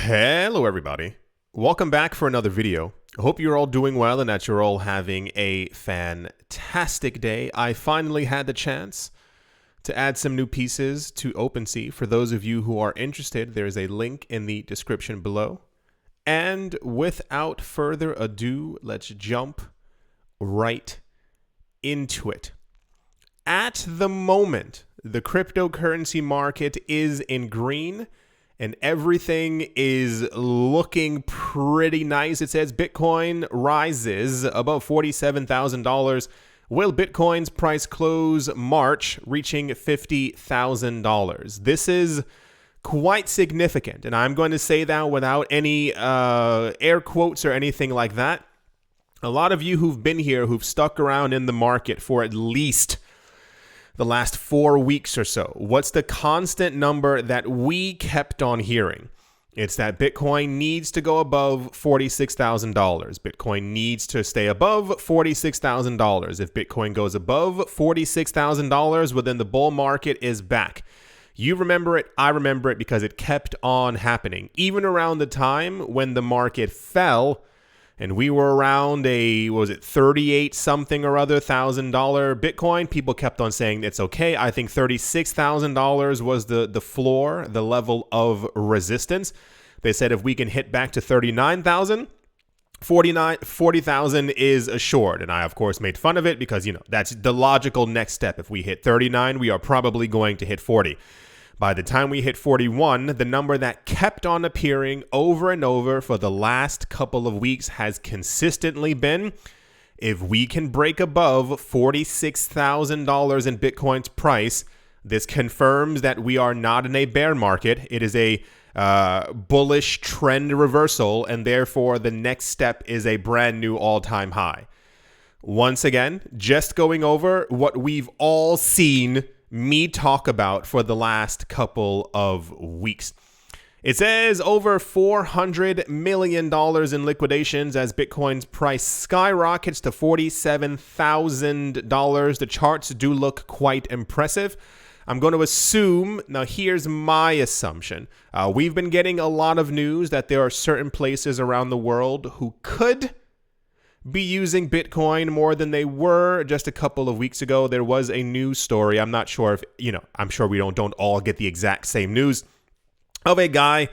Hello everybody, welcome back for another video. I hope you're all doing well and that you're all having a fantastic day. I finally had the chance to add some new pieces to OpenSea. For those of you who are interested, there's a link in the description below. And without further ado, let's jump right into it. At the moment, the cryptocurrency market is in green and everything is looking pretty nice. It says Bitcoin rises above $47,000. Will Bitcoin's price close March, reaching $50,000? This is quite significant, and I'm going to say that without any air quotes or anything like that. A lot of you who've been here, who've stuck around in the market for at least the last 4 weeks or so, what's the constant number that we kept on hearing? It's that Bitcoin needs to go above $46,000. Bitcoin needs to stay above $46,000. If Bitcoin goes above $46,000, well, then the bull market is back. You remember it, I remember it, because it kept on happening. Even around the time when the market fell, and we were around a, what was it, 38 something or other $1,000 Bitcoin, people kept on saying it's okay. I think $36,000 was the floor, the level of resistance. They said if we can hit back to 39,000, 40,000 is assured. And I, of course, made fun of it because, you know, that's the logical next step. If we hit 39, we are probably going to hit 40. By the time we hit 41, the number that kept on appearing over and over for the last couple of weeks has consistently been, if we can break above $46,000 in Bitcoin's price, this confirms that we are not in a bear market. It is a bullish trend reversal, and therefore the next step is a brand new all-time high. Once again, just going over what we've all seen me talk about for the last couple of weeks. It says over $400 million in liquidations as Bitcoin's price skyrockets to $47,000. The charts do look quite impressive. I'm going to assume, now here's my assumption. We've been getting a lot of news that there are certain places around the world who could be using Bitcoin more than they were just a couple of weeks ago. There was a news story. I'm not sure if, I'm sure we don't all get the exact same news, of a guy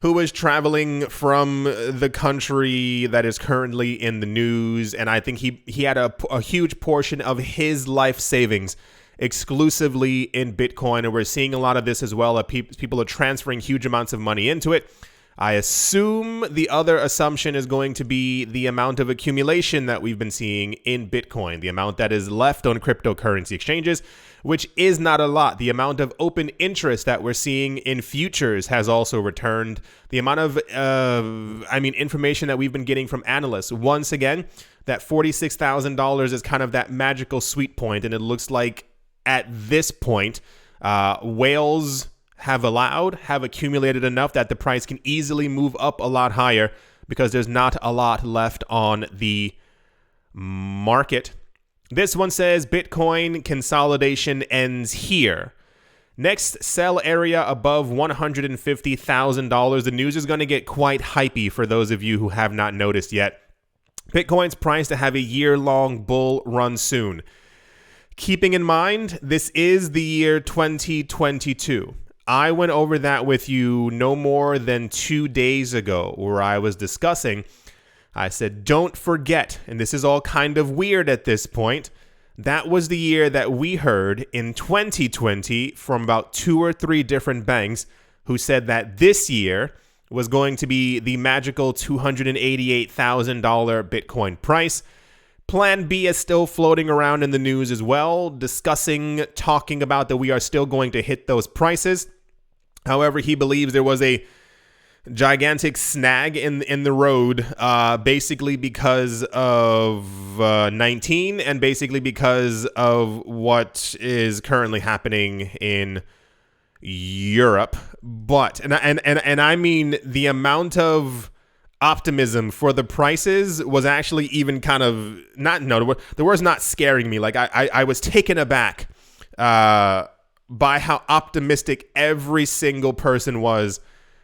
who was traveling from the country that is currently in the news. And I think he had a huge portion of his life savings exclusively in Bitcoin. And we're seeing a lot of this as well. People are transferring huge amounts of money into it. I assume the other assumption is going to be the amount of accumulation that we've been seeing in Bitcoin, the amount that is left on cryptocurrency exchanges, which is not a lot. The amount of open interest that we're seeing in futures has also returned. The amount of, information that we've been getting from analysts. Once again, that $46,000 is kind of that magical sweet point, and it looks like at this point, whales have accumulated enough that the price can easily move up a lot higher because there's not a lot left on the market. This one says Bitcoin consolidation ends here. Next sell area above $150,000. The news is going to get quite hypey for those of you who have not noticed yet. Bitcoin's price to have a year-long bull run soon. Keeping in mind, this is the year 2022. I went over that with you no more than 2 days ago, where I was discussing, I said, don't forget, and this is all kind of weird at this point, that was the year that we heard in 2020 from about 2 or 3 different banks who said that this year was going to be the magical $288,000 Bitcoin price. Plan B is still floating around in the news as well, talking about that we are still going to hit those prices. However, he believes there was a gigantic snag in the road, basically because of 19 and basically because of what is currently happening in Europe. But and I mean the amount of optimism for the prices was actually even kind of the word's not scaring me. Like I was taken aback by how optimistic every single person was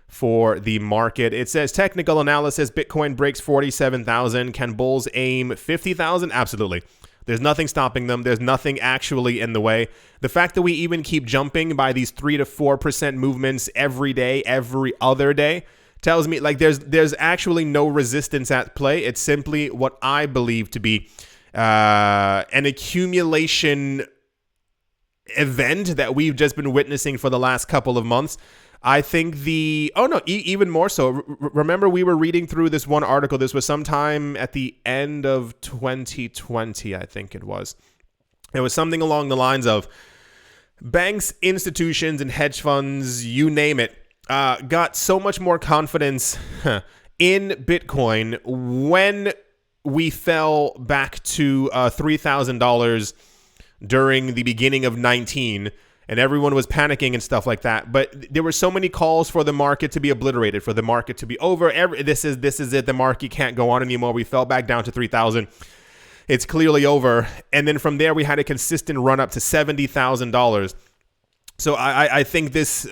for the market. It says technical analysis, Bitcoin breaks 47,000. Can bulls aim 50,000? Absolutely. There's nothing stopping them. There's nothing actually in the way. The fact that we even keep jumping by these 3 to 4% movements every day, every other day, tells me like there's actually no resistance at play. It's simply what I believe to be an accumulation event that we've just been witnessing for the last couple of months. I think even more so. Remember, we were reading through this one article. This was sometime at the end of 2020, I think it was. It was something along the lines of banks, institutions, and hedge funds, you name it, got so much more confidence in Bitcoin when we fell back to $3,000 during the beginning of 19, and everyone was panicking and stuff like that. But there were so many calls for the market to be obliterated, for the market to be over. This is it. The market can't go on anymore. We fell back down to 3,000. It's clearly over. And then from there, we had a consistent run up to $70,000. So I think this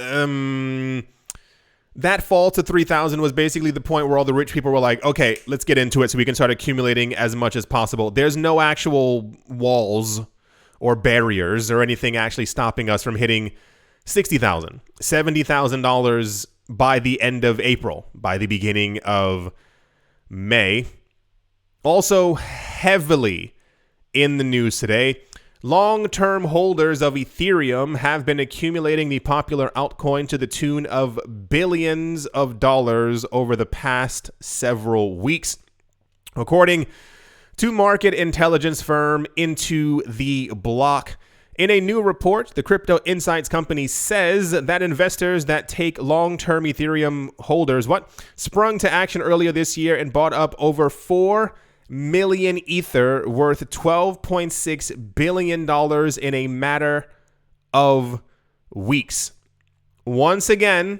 that fall to 3,000 was basically the point where all the rich people were like, okay, let's get into it so we can start accumulating as much as possible. There's no actual walls or barriers or anything actually stopping us from hitting $60,000, $70,000 by the end of April, by the beginning of May. Also heavily in the news today, long-term holders of Ethereum have been accumulating the popular altcoin to the tune of billions of dollars over the past several weeks. According to market intelligence firm Into the Block, in a new report, the Crypto Insights company says that investors that take long-term Ethereum holders sprung to action earlier this year and bought up over 4 million Ether worth $12.6 billion in a matter of weeks. Once again,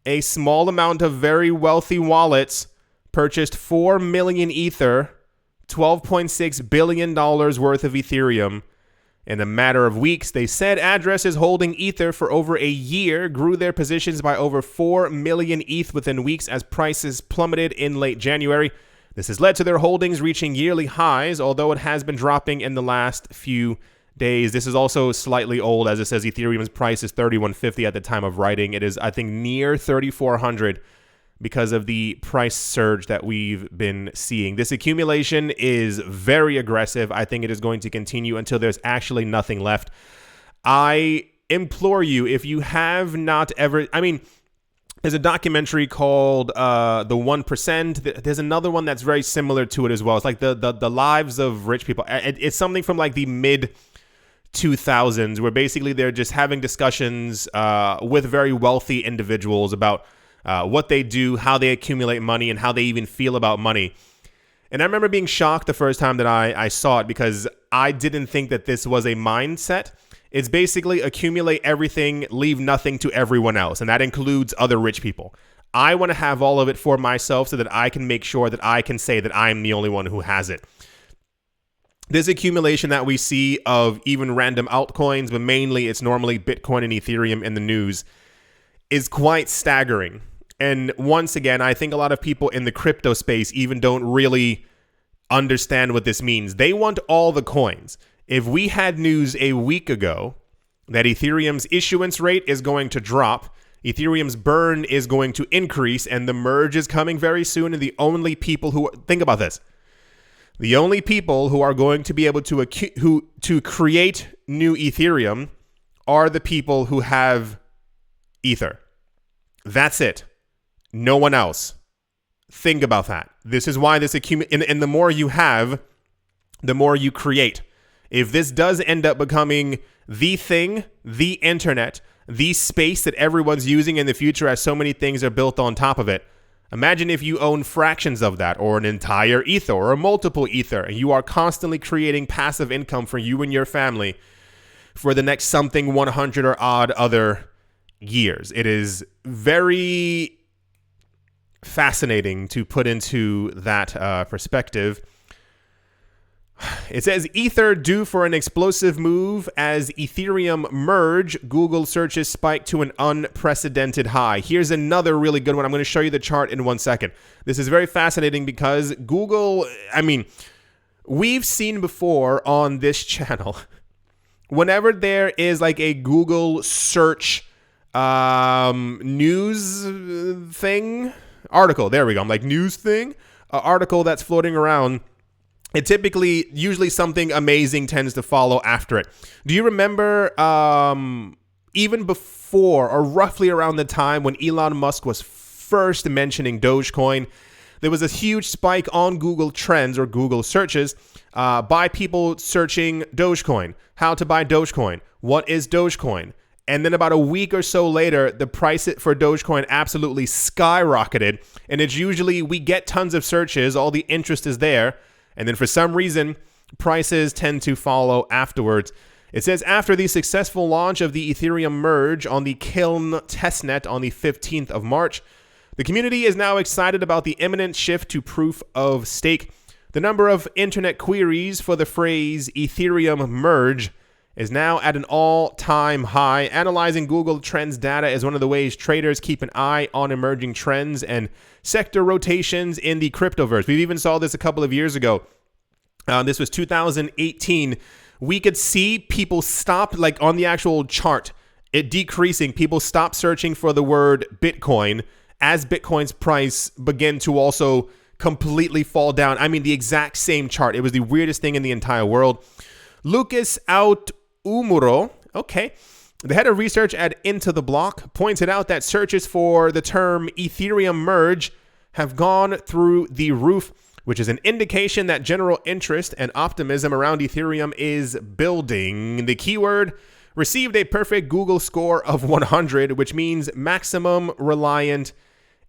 a small amount of very wealthy wallets purchased 4 million Ether, $12.6 billion worth of Ethereum in a matter of weeks. They said addresses holding Ether for over a year grew their positions by over 4 million ETH within weeks as prices plummeted in late January. This has led to their holdings reaching yearly highs, although it has been dropping in the last few days. This is also slightly old, as it says Ethereum's price is $3,150 at the time of writing. It is, I think, near $3,400 because of the price surge that we've been seeing. This accumulation is very aggressive. I think it is going to continue until there's actually nothing left. I implore you, if you have not ever... there's a documentary called The 1%. There's another one that's very similar to it as well. It's like the lives of rich people. It's something from like the mid 2000s where basically they're just having discussions with very wealthy individuals about what they do, how they accumulate money, and how they even feel about money. And I remember being shocked the first time that I saw it because I didn't think that this was a mindset. It's basically accumulate everything, leave nothing to everyone else. And that includes other rich people. I want to have all of it for myself so that I can make sure that I can say that I'm the only one who has it. This accumulation that we see of even random altcoins, but mainly it's normally Bitcoin and Ethereum in the news, is quite staggering. And once again, I think a lot of people in the crypto space even don't really understand what this means. They want all the coins. If we had news a week ago that Ethereum's issuance rate is going to drop, Ethereum's burn is going to increase, and the merge is coming very soon, and the only people who... Think about this. The only people who are going to be able to create new Ethereum are the people who have Ether. That's it. No one else. Think about that. This is why this and the more you have, the more you create. If this does end up becoming the thing, the internet, the space that everyone's using in the future as so many things are built on top of it, imagine if you own fractions of that or an entire Ether or a multiple Ether and you are constantly creating passive income for you and your family for the next something 100 or odd other years. It is very fascinating to put into that perspective. It says Ether due for an explosive move as Ethereum merge. Google searches spike to an unprecedented high. Here's another really good one. I'm going to show you the chart in 1 second. This is very fascinating because Google, we've seen before on this channel, whenever there is like a Google search news thing, article, there we go. I'm like news thing, article that's floating around. It usually something amazing tends to follow after it. Do you remember even before or roughly around the time when Elon Musk was first mentioning Dogecoin, there was a huge spike on Google Trends or Google searches by people searching Dogecoin, how to buy Dogecoin, what is Dogecoin? And then about a week or so later, the price for Dogecoin absolutely skyrocketed. And it's usually, we get tons of searches, all the interest is there. And then for some reason, prices tend to follow afterwards. It says after the successful launch of the Ethereum merge on the Kiln testnet on the 15th of March, the community is now excited about the imminent shift to proof of stake. The number of internet queries for the phrase Ethereum merge is now at an all-time high. Analyzing Google Trends data is one of the ways traders keep an eye on emerging trends and sector rotations in the cryptoverse. We even saw this a couple of years ago. This was 2018. We could see people stop, like on the actual chart, it decreasing. People stopped searching for the word Bitcoin as Bitcoin's price began to also completely fall down. I mean, the exact same chart. It was the weirdest thing in the entire world. Lucas Umuro, okay, the head of research at Into the Block, pointed out that searches for the term Ethereum merge have gone through the roof, which is an indication that general interest and optimism around Ethereum is building. The keyword received a perfect Google score of 100, which means maximum reliant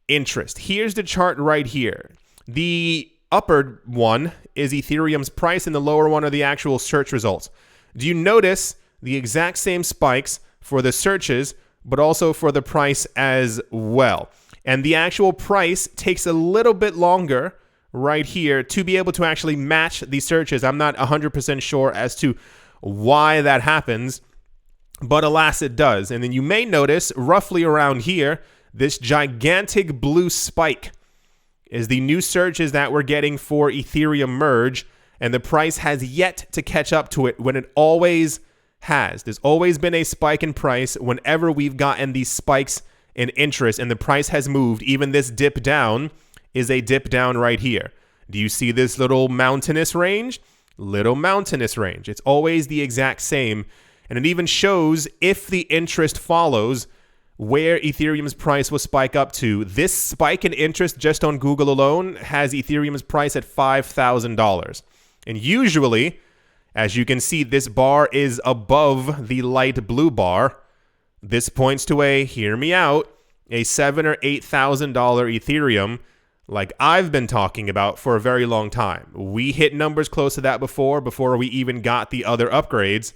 interest. Here's the chart right here. The upper one is Ethereum's price and the lower one are the actual search results. Do you notice the exact same spikes for the searches, but also for the price as well? And the actual price takes a little bit longer right here to be able to actually match the searches. I'm not 100% sure as to why that happens, but alas, it does. And then you may notice roughly around here, this gigantic blue spike is the new searches that we're getting for Ethereum merge. And the price has yet to catch up to it when it always has. There's always been a spike in price whenever we've gotten these spikes in interest and the price has moved. Even this dip down is a dip down right here. Do you see this little mountainous range? Little mountainous range. It's always the exact same. And it even shows if the interest follows where Ethereum's price will spike up to. This spike in interest just on Google alone has Ethereum's price at $5,000. And usually, as you can see, this bar is above the light blue bar. This points to hear me out, a $7,000 or $8,000 Ethereum like I've been talking about for a very long time. We hit numbers close to that before we even got the other upgrades.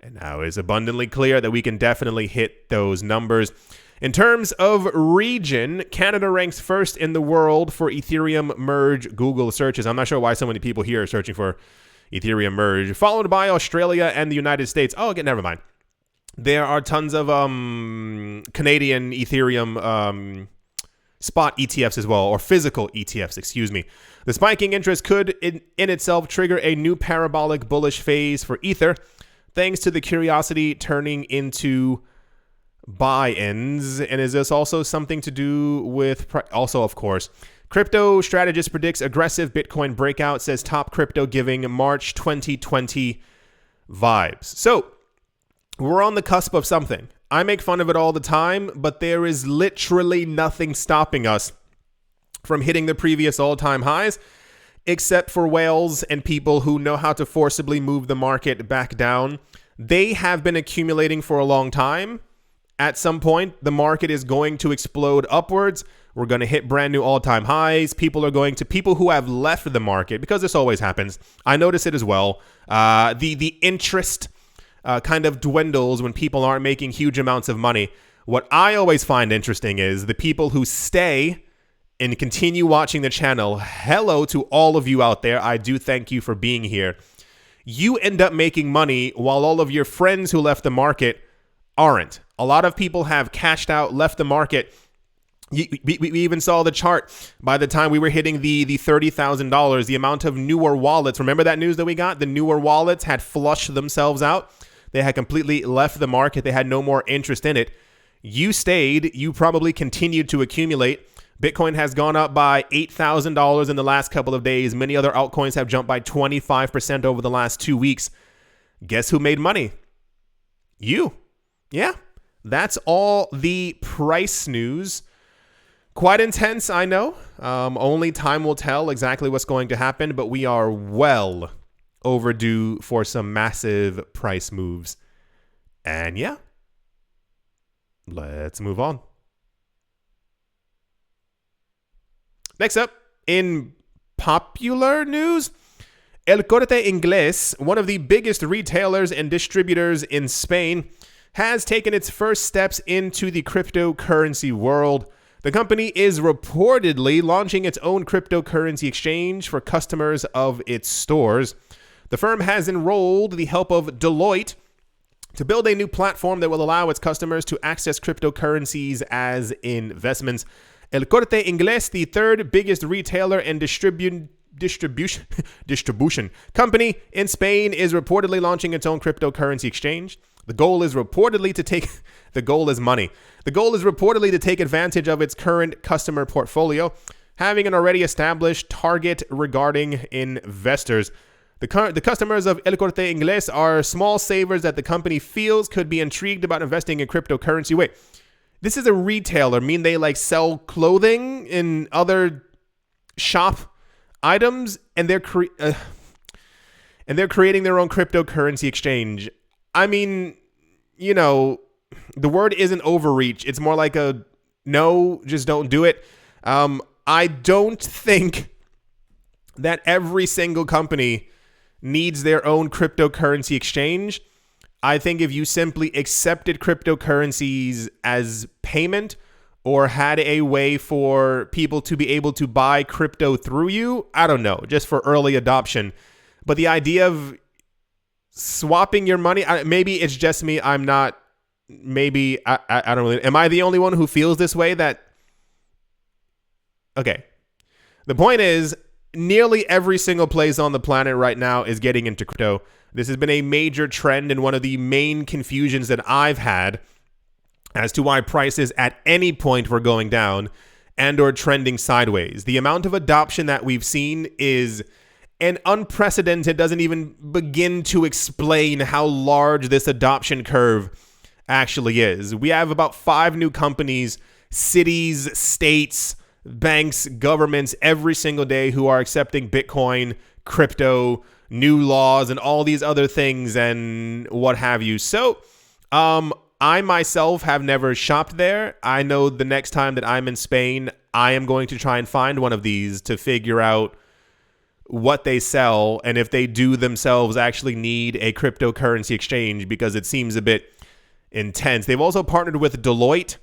And now it's abundantly clear that we can definitely hit those numbers. In terms of region, Canada ranks first in the world for Ethereum merge Google searches. I'm not sure why so many people here are searching for Ethereum merge, followed by Australia and the United States. Oh, okay, never mind. There are tons of Canadian Ethereum spot ETFs as well, or physical ETFs, excuse me. The spiking interest could in itself trigger a new parabolic bullish phase for Ether, thanks to the curiosity turning into buy-ins. And is this also something to do with also, of course, crypto strategist predicts aggressive Bitcoin breakout, says top crypto giving March 2020 vibes. So we're on the cusp of something. I make fun of it all the time, but there is literally nothing stopping us from hitting the previous all-time highs, except for whales and people who know how to forcibly move the market back down. They have been accumulating for a long time. At some point, the market is going to explode upwards. We're going to hit brand new all-time highs. People who have left the market, because this always happens. I notice it as well. The interest kind of dwindles when people aren't making huge amounts of money. What I always find interesting is the people who stay and continue watching the channel, hello to all of you out there. I do thank you for being here. You end up making money while all of your friends who left the market aren't. A lot of people have cashed out, left the market. We even saw the chart by the time we were hitting the $30,000, the amount of newer wallets. Remember that news that we got? The newer wallets had flushed themselves out. They had completely left the market. They had no more interest in it. You stayed. You probably continued to accumulate. Bitcoin has gone up by $8,000 in the last couple of days. Many other altcoins have jumped by 25% over the last 2 weeks. Guess who made money? You. Yeah, that's all the price news. Quite intense, I know. Only time will tell exactly what's going to happen, but we are well overdue for some massive price moves. And yeah, let's move on. Next up, in popular news, El Corte Inglés, one of the biggest retailers and distributors in Spain, has taken its first steps into the cryptocurrency world. The company is reportedly launching its own cryptocurrency exchange for customers of its stores. The firm has enrolled the help of Deloitte to build a new platform that will allow its customers to access cryptocurrencies as investments. El Corte Inglés, the third biggest retailer and distribution company in Spain, is reportedly launching its own cryptocurrency exchange. The goal is reportedly to take advantage of its current customer portfolio, having an already established target regarding investors. The customers of El Corte Inglés are small savers that the company feels could be intrigued about investing in cryptocurrency. Wait, this is a retailer, mean they like sell clothing and other shop items, and they're creating their own cryptocurrency exchange. I mean, you know, the word isn't overreach. It's more like a no, just don't do it. I don't think that every single company needs their own cryptocurrency exchange. I think if you simply accepted cryptocurrencies as payment or had a way for people to be able to buy crypto through you, I don't know, just for early adoption. But the idea of swapping your money, maybe it's just me. I'm not, maybe, I don't really, am I the only one who feels this way? Okay. The point is, nearly every single place on the planet right now is getting into crypto. This has been a major trend and one of the main confusions that I've had as to why prices at any point were going down and or trending sideways. The amount of adoption that we've seen is an unprecedented, doesn't even begin to explain how large this adoption curve actually is. We have about 5 new companies, cities, states, banks, governments every single day who are accepting Bitcoin, crypto, new laws, and all these other things and what have you. So, I myself have never shopped there. I know the next time that I'm in Spain, I am going to try and find one of these to figure out what they sell and if they do themselves actually need a cryptocurrency exchange, because it seems a bit intense. They've also partnered with Deloitte.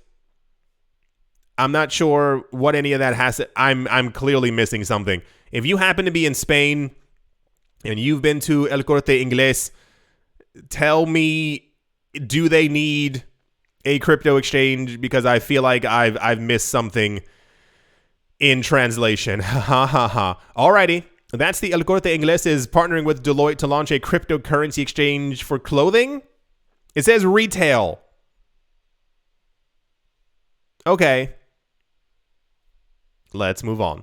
I'm not sure what any of that has to, I'm clearly missing something. If you happen to be in Spain and you've been to El Corte Inglés, tell me, do they need a crypto exchange? Because I feel like I've missed something in translation. Ha ha ha. Alrighty. That's the El Corte Inglés is partnering with Deloitte to launch a cryptocurrency exchange for clothing. It says retail. Okay. Let's move on.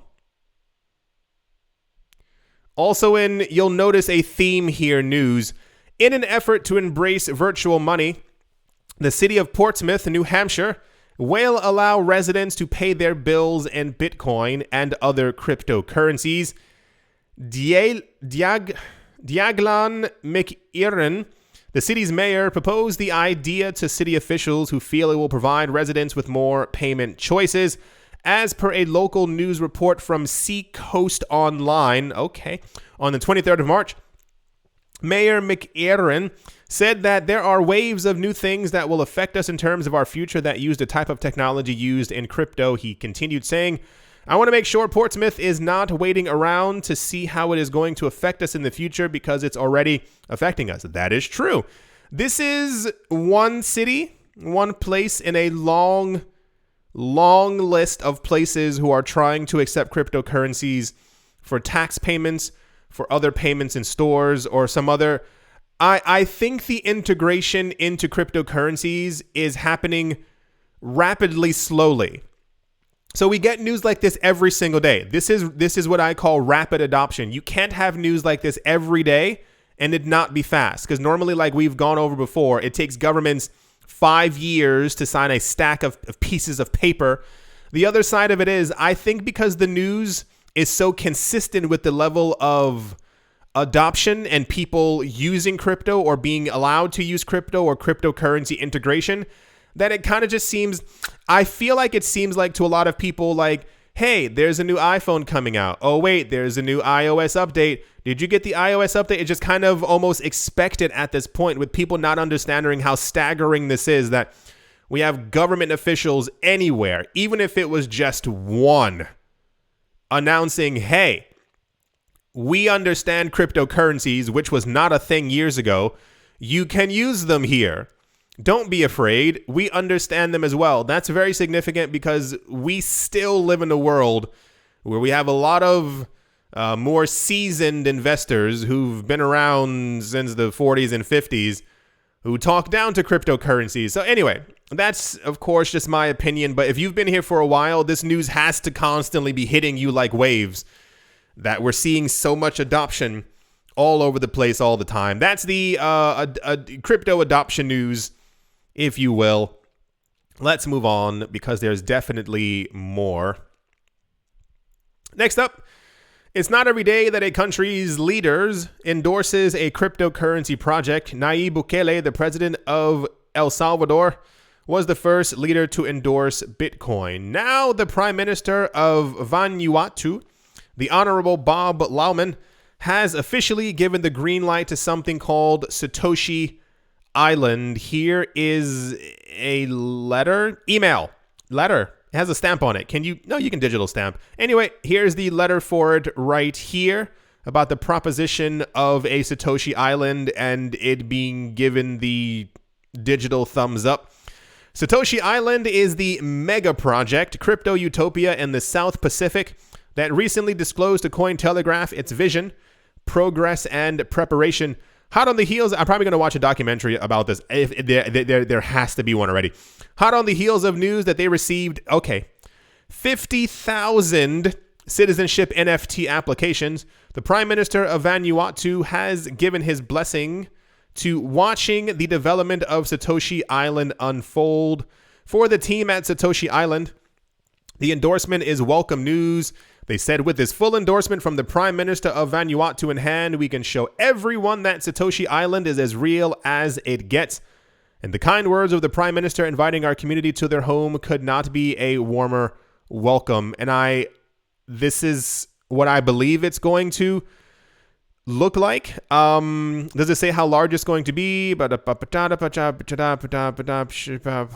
Also you'll notice a theme here, news. In an effort to embrace virtual money, the city of Portsmouth, New Hampshire, will allow residents to pay their bills in Bitcoin and other cryptocurrencies. Diaglan McEaron, the city's mayor, proposed the idea to city officials who feel it will provide residents with more payment choices. As per a local news report from Seacoast Online, on the 23rd of March, Mayor McEaron said that there are waves of new things that will affect us in terms of our future that use the type of technology used in crypto. He continued saying, I want to make sure Portsmouth is not waiting around to see how it is going to affect us in the future because it's already affecting us. That is true. This is one city, one place in a long list of places who are trying to accept cryptocurrencies for tax payments, for other payments in stores, or some other. I think the integration into cryptocurrencies is happening rapidly, slowly. So we get news like this every single day. This is what I call rapid adoption. You can't have news like this every day and it not be fast. Because normally, like we've gone over before, it takes governments 5 years to sign a stack of pieces of paper. The other side of it is, I think because the news is so consistent with the level of adoption and people using crypto or being allowed to use crypto or cryptocurrency integration, that it kind of just seems, I feel like it seems like to a lot of people like, hey, there's a new iPhone coming out. Oh, wait, there's a new iOS update. Did you get the iOS update? It's just kind of almost expected at this point, with people not understanding how staggering this is, that we have government officials anywhere, even if it was just one, announcing, hey, we understand cryptocurrencies, which was not a thing years ago. You can use them here. Don't be afraid. We understand them as well. That's very significant because we still live in a world where we have a lot of more seasoned investors who've been around since the 40s and 50s who talk down to cryptocurrencies. So anyway, that's, of course, just my opinion. But if you've been here for a while, this news has to constantly be hitting you like waves, that we're seeing so much adoption all over the place all the time. That's the crypto adoption news, if you will. Let's move on because there's definitely more. Next up, it's not every day that a country's leaders endorses a cryptocurrency project. Nayib Bukele, the president of El Salvador, was the first leader to endorse Bitcoin. Now the prime minister of Vanuatu, the Honorable Bob Lauman, has officially given the green light to something called Satoshi Island. Here is a letter. It has a stamp on it. You can digital stamp. Anyway, here's the letter for it right here about the proposition of a Satoshi Island and it being given the digital thumbs up. Satoshi Island is the mega project, crypto utopia in the South Pacific, that recently disclosed to Cointelegraph its vision, progress, and preparation. Hot on the heels, I'm probably going to watch a documentary about this. If there has to be one already. Hot on the heels of news that they received, 50,000 citizenship NFT applications. The Prime Minister of Vanuatu has given his blessing to watching the development of Satoshi Island unfold. For the team at Satoshi Island, the endorsement is welcome news. They said, with this full endorsement from the Prime Minister of Vanuatu in hand, we can show everyone that Satoshi Island is as real as it gets. And the kind words of the Prime Minister inviting our community to their home could not be a warmer welcome. And this is what I believe it's going to look like. Does it say how large it's going to be?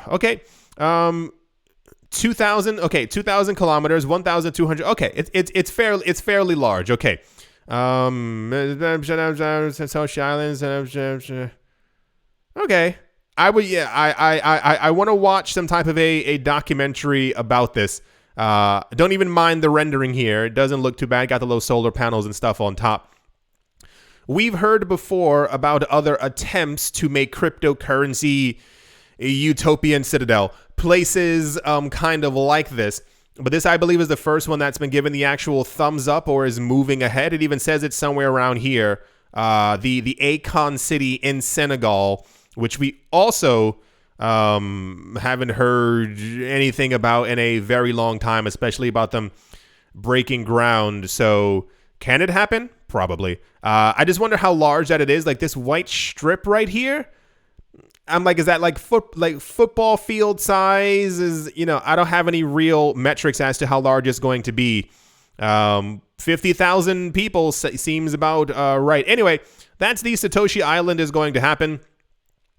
Okay. 2,000 kilometers, 1,200. Okay, it's fairly large. Okay. Social Islands. Okay. I want to watch some type of a documentary about this. Don't even mind the rendering here. It doesn't look too bad. Got the little solar panels and stuff on top. We've heard before about other attempts to make cryptocurrency a utopian citadel. Places kind of like this. But this, I believe, is the first one that's been given the actual thumbs up or is moving ahead. It even says it's somewhere around here. The Akon city in Senegal, which we also haven't heard anything about in a very long time, especially about them breaking ground. So can it happen? Probably. I just wonder how large that it is. Like this white strip right here. I'm like, is that like football field size? I don't have any real metrics as to how large it's going to be. 50,000 people seems about right. Anyway, that's the Satoshi Island is going to happen.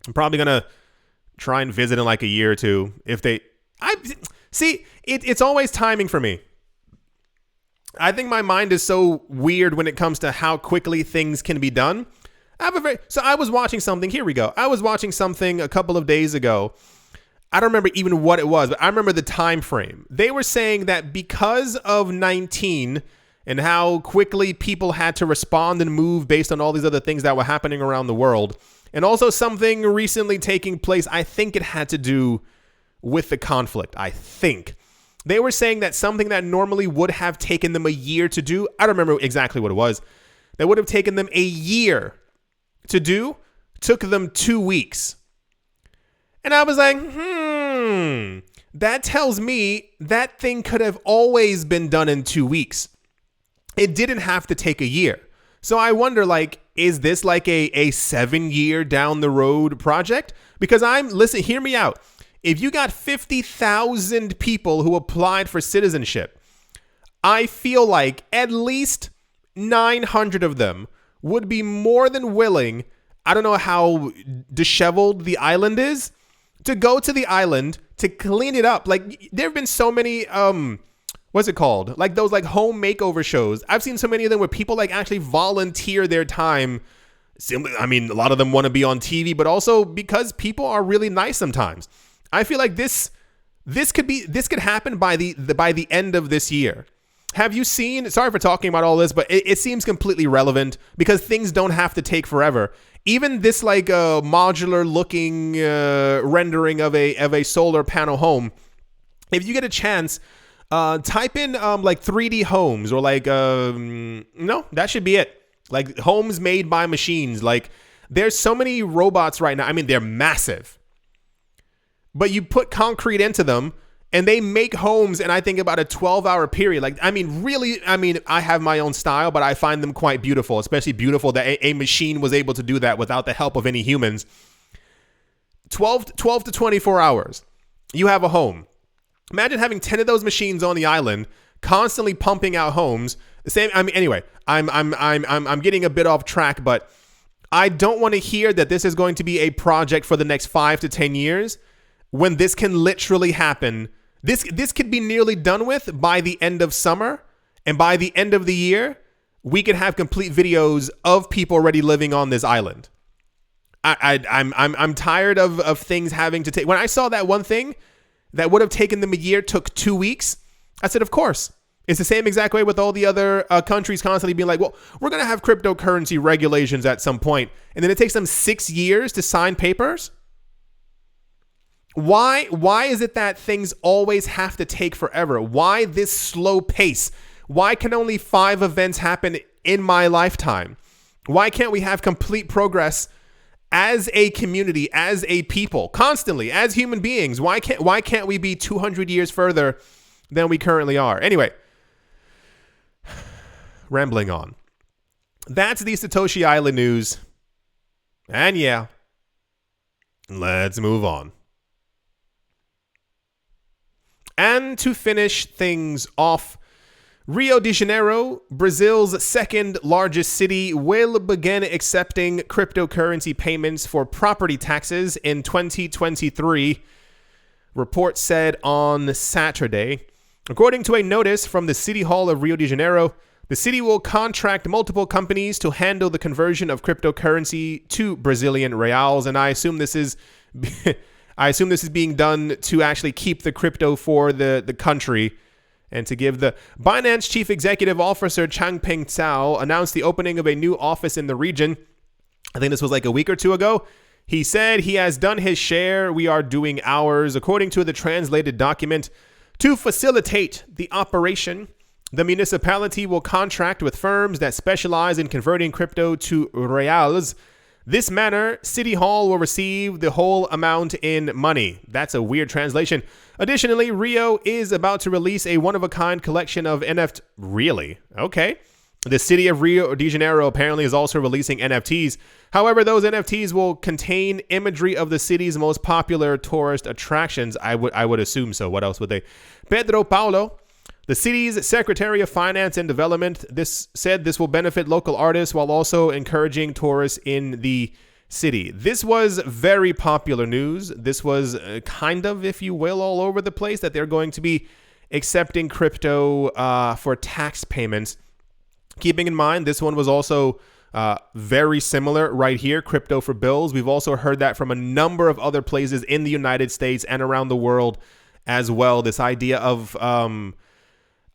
I'm probably going to try and visit in like a year or two. It's always timing for me. I think my mind is so weird when it comes to how quickly things can be done. So I was watching something. Here we go. I was watching something a couple of days ago. I don't remember even what it was, but I remember the time frame. They were saying that because of 19 and how quickly people had to respond and move based on all these other things that were happening around the world, and also something recently taking place, I think it had to do with the conflict, I think. They were saying that something that normally would have taken them a year to do, I don't remember exactly what it was, that would have taken them a year to do, took them 2 weeks. And I was like, that tells me that thing could have always been done in 2 weeks. It didn't have to take a year. So I wonder, like, is this like a 7-year down the road project? Because listen, hear me out. If you got 50,000 people who applied for citizenship, I feel like at least 900 of them would be more than willing, I don't know how disheveled the island is, to go to the island to clean it up. Like, there have been so many, what's it called? Like those like home makeover shows. I've seen so many of them where people like actually volunteer their time. I mean, a lot of them want to be on TV, but also because people are really nice sometimes. I feel like this could happen by the end of this year. Have you seen, sorry for talking about all this, but it seems completely relevant because things don't have to take forever. Even this like modular looking rendering of a solar panel home, if you get a chance, type in like 3D homes or like, no, that should be it. Like homes made by machines. Like there's so many robots right now. I mean, they're massive. But you put concrete into them and they make homes in, I think, about a 12-hour period. Like, I mean, really, I have my own style, but I find them quite beautiful, especially beautiful that a machine was able to do that without the help of any humans. 12 to 24 hours, you have a home. Imagine having 10 of those machines on the island, constantly pumping out homes. The same. I mean, anyway, I'm getting a bit off track, but I don't want to hear that this is going to be a project for the next 5 to 10 years. When this can literally happen, this could be nearly done with by the end of summer, and by the end of the year, we could have complete videos of people already living on this island. I'm tired of things having to take. When I saw that one thing that would have taken them a year took 2 weeks, I said, of course. It's the same exact way with all the other countries constantly being like, well, we're going to have cryptocurrency regulations at some point, and then it takes them 6 years to sign papers. Why is it that things always have to take forever? Why this slow pace? Why can only 5 events happen in my lifetime? Why can't we have complete progress as a community, as a people, constantly, as human beings? Why can't we be 200 years further than we currently are? Anyway, rambling on. That's the Satoshi Island news. And yeah, let's move on. And to finish things off, Rio de Janeiro, Brazil's second largest city, will begin accepting cryptocurrency payments for property taxes in 2023, report said on Saturday. According to a notice from the City Hall of Rio de Janeiro, the city will contract multiple companies to handle the conversion of cryptocurrency to Brazilian reals, and I assume this is being done to actually keep the crypto for the country and to give the Binance Chief Executive Officer Changpeng Zhao announced the opening of a new office in the region. I think this was like a week or two ago. He said he has done his share. We are doing ours. According to the translated document, to facilitate the operation, the municipality will contract with firms that specialize in converting crypto to reals. This manner, City Hall will receive the whole amount in money. That's a weird translation. Additionally, Rio is about to release a one-of-a-kind collection of NFT. Really? Okay. The city of Rio de Janeiro apparently is also releasing NFTs. However, those NFTs will contain imagery of the city's most popular tourist attractions. I would assume so. What else would they? Pedro Paulo, the city's Secretary of Finance and Development, said this will benefit local artists while also encouraging tourists in the city. This was very popular news. This was kind of, if you will, all over the place that they're going to be accepting crypto for tax payments. Keeping in mind, this one was also very similar right here, crypto for bills. We've also heard that from a number of other places in the United States and around the world as well. This idea of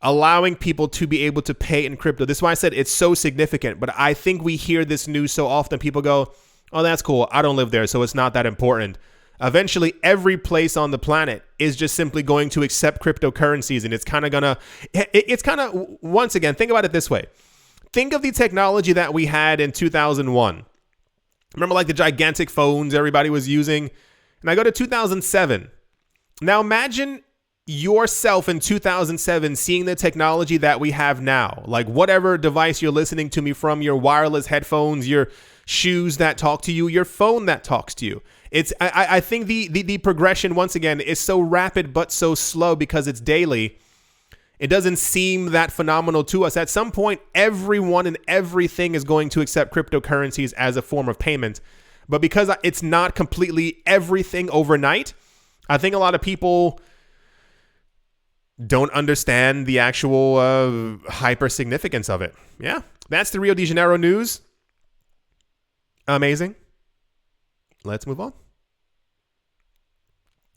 allowing people to be able to pay in crypto. This is why I said it's so significant, but I think we hear this news so often. People go, oh, that's cool. I don't live there, so it's not that important. Eventually, every place on the planet is just simply going to accept cryptocurrencies, and it's kind of, once again, think about it this way. Think of the technology that we had in 2001. Remember, like the gigantic phones everybody was using? And I go to 2007. Now imagine yourself in 2007 seeing the technology that we have now, like whatever device you're listening to me from, your wireless headphones, your shoes that talk to you, your phone that talks to you. I think the progression, once again, is so rapid but so slow because it's daily. It doesn't seem that phenomenal to us. At some point, everyone and everything is going to accept cryptocurrencies as a form of payment. But because it's not completely everything overnight, I think a lot of people don't understand the actual hyper significance of it. Yeah, that's the Rio de Janeiro news. Amazing. Let's move on.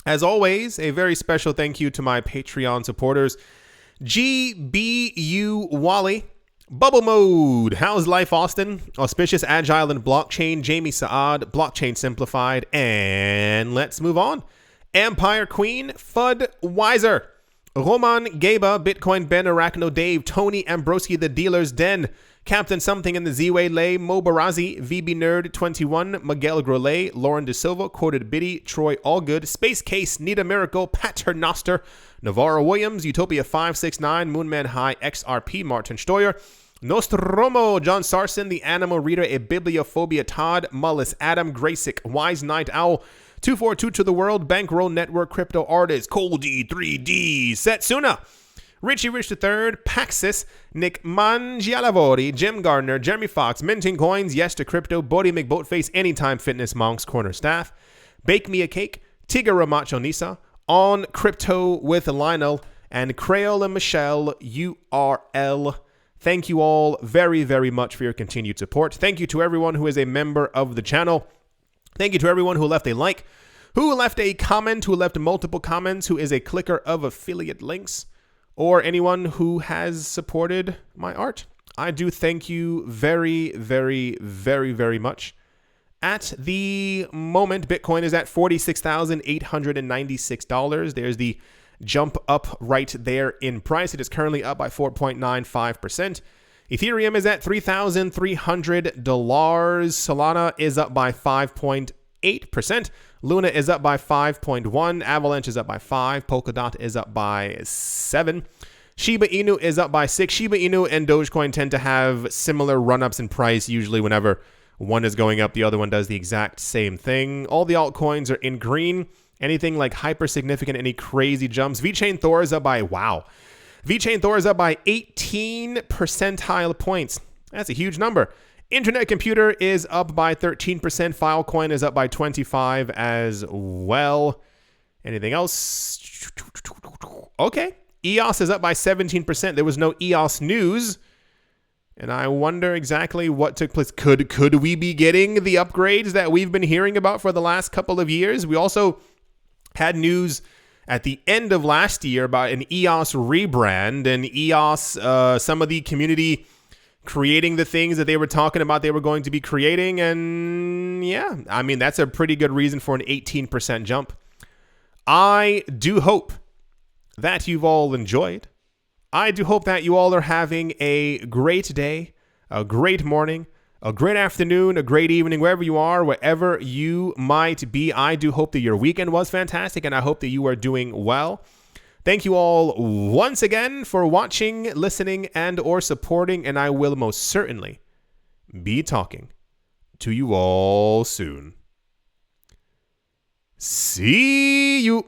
As always, a very special thank you to my Patreon supporters. GBU Wally, Bubble Mode, How's Life Austin, Auspicious Agile and Blockchain, Jamie Saad, Blockchain Simplified, and let's move on. Empire Queen, Fud Wiser, Roman Gaba, Bitcoin Ben, Arachno Dave, Tony Ambroski, The Dealer's Den, Captain Something in the Z-Way Lay, Mo Barazi, VB Nerd 21, Miguel Grolet, Lauren De Silva, Quoted Biddy, Troy Allgood, Space Case, Nita Miracle, Paternoster, Navarro Williams, Utopia 569, Moonman High, XRP, Martin Steuer, Nostromo, John Sarson, The Animal Reader, A Bibliophobia, Todd, Mullis, Adam, Graysick, Wise Night Owl, 242 to the World, Bankroll Network, Crypto Artist, Coldy 3D, Setsuna, Richie Rich III, Paxis, Nick Mangialavori, Jim Gardner, Jeremy Fox, Minting Coins, Yes to Crypto, Bodie McBoatface, Anytime Fitness, Monks Corner Staff, Bake Me a Cake, Tigger Ramacho Nisa, On Crypto with Lionel, and Crayola Michelle URL. Thank you all very, very much for your continued support. Thank you to everyone who is a member of the channel. Thank you to everyone who left a like, who left a comment, who left multiple comments, who is a clicker of affiliate links, or anyone who has supported my art. I do thank you very, very, very, very much. At the moment, Bitcoin is at $46,896. There's the jump up right there in price. It is currently up by 4.95%. Ethereum is at $3,300. Solana is up by 5.8%. Luna is up by 5.1%. Avalanche is up by 5%. Polkadot is up by 7%. Shiba Inu is up by 6%. Shiba Inu and Dogecoin tend to have similar run-ups in price. Usually whenever one is going up, the other one does the exact same thing. All the altcoins are in green. Anything like hyper significant, any crazy jumps. VeChain Thor is up by, wow. VeChain Thor is up by 18 percentile points. That's a huge number. Internet Computer is up by 13%. Filecoin is up by 25% as well. Anything else? Okay. EOS is up by 17%. There was no EOS news. And I wonder exactly what took place. Could we be getting the upgrades that we've been hearing about for the last couple of years? We also had news at the end of last year about an EOS rebrand and EOS, some of the community creating the things that they were talking about they were going to be creating. And yeah, I mean, that's a pretty good reason for an 18% jump. I do hope that you've all enjoyed. I do hope that you all are having a great day, a great morning, a great afternoon, a great evening, wherever you are, wherever you might be. I do hope that your weekend was fantastic, and I hope that you are doing well. Thank you all once again for watching, listening, and or supporting, and I will most certainly be talking to you all soon. See you.